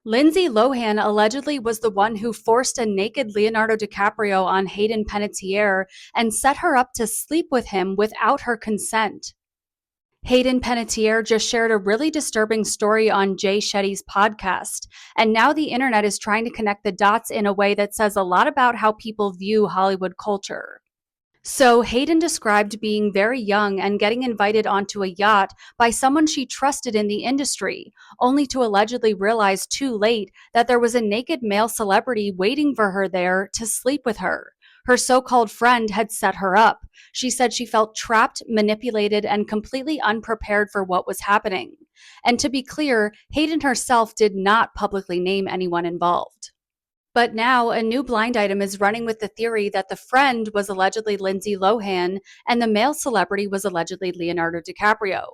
Lindsay Lohan allegedly was the one who forced a naked Leonardo DiCaprio on Hayden Panettiere and set her up to sleep with him without her consent. Hayden Panettiere just shared a really disturbing story on Jay Shetty's podcast, and now the internet is trying to connect the dots in a way that says a lot about how people view Hollywood culture. So, Hayden described being very young and getting invited onto a yacht by someone she trusted in the industry, only to allegedly realize too late that there was a naked male celebrity waiting for her there to sleep with her. Her so called friend had set her up. She said she felt trapped, manipulated, and completely unprepared for what was happening. And to be clear, Hayden herself did not publicly name anyone involved. But now a new blind item is running with the theory that the friend was allegedly Lindsay Lohan and the male celebrity was allegedly Leonardo DiCaprio.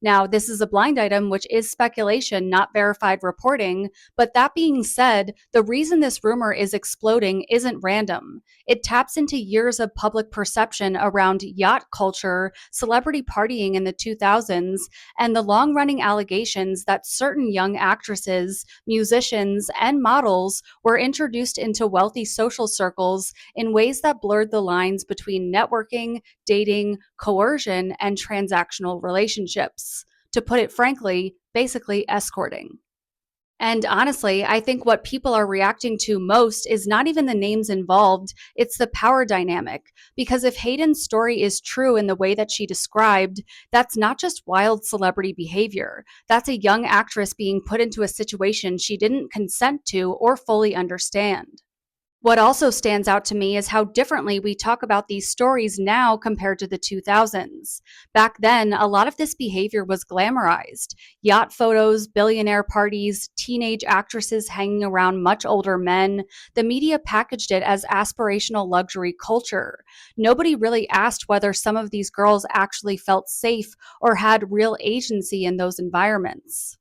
Now, this is a blind item, which is speculation, not verified reporting. But that being said, the reason this rumor is exploding isn't random. It taps into years of public perception around yacht culture, celebrity partying in the 2000s, and the long running allegations that certain young actresses, musicians, and models were introduced into wealthy social circles in ways that blurred the lines between networking, dating, coercion, and transactional relationships. To put it frankly, basically escorting. And honestly, I think what people are reacting to most is not even the names involved, it's the power dynamic. Because if Hayden's story is true in the way that she described, that's not just wild celebrity behavior. That's a young actress being put into a situation she didn't consent to or fully understand. What also stands out to me is how differently we talk about these stories now compared to the 2000s. Back then, a lot of this behavior was glamorized. Yacht photos, billionaire parties, teenage actresses hanging around much older men. The media packaged it as aspirational luxury culture. Nobody really asked whether some of these girls actually felt safe or had real agency in those environments.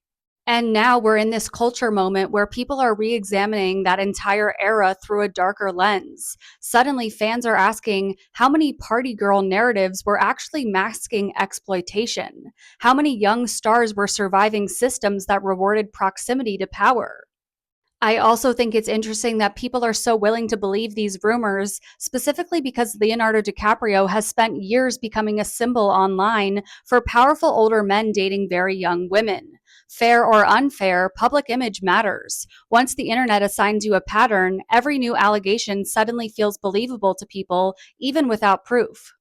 And now we're in this culture moment where people are re examining that entire era through a darker lens. Suddenly, fans are asking how many party girl narratives were actually masking exploitation? How many young stars were surviving systems that rewarded proximity to power? I also think it's interesting that people are so willing to believe these rumors, specifically because Leonardo DiCaprio has spent years becoming a symbol online for powerful older men dating very young women. Fair or unfair, public image matters. Once the internet assigns you a pattern, every new allegation suddenly feels believable to people, even without proof.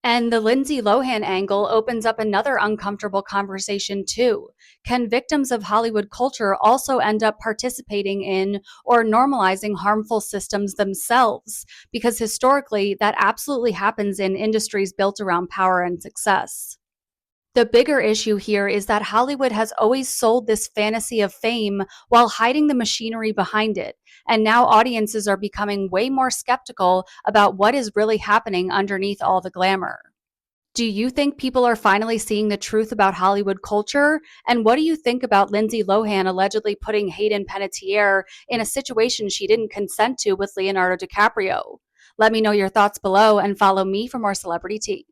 And the Lindsay Lohan angle opens up another uncomfortable conversation, too. Can victims of Hollywood culture also end up participating in or normalizing harmful systems themselves? Because historically, that absolutely happens in industries built around power and success. The bigger issue here is that Hollywood has always sold this fantasy of fame while hiding the machinery behind it. And now audiences are becoming way more skeptical about what is really happening underneath all the glamour. Do you think people are finally seeing the truth about Hollywood culture? And what do you think about Lindsay Lohan allegedly putting Hayden Panettiere in a situation she didn't consent to with Leonardo DiCaprio? Let me know your thoughts below and follow me for more celebrity tea.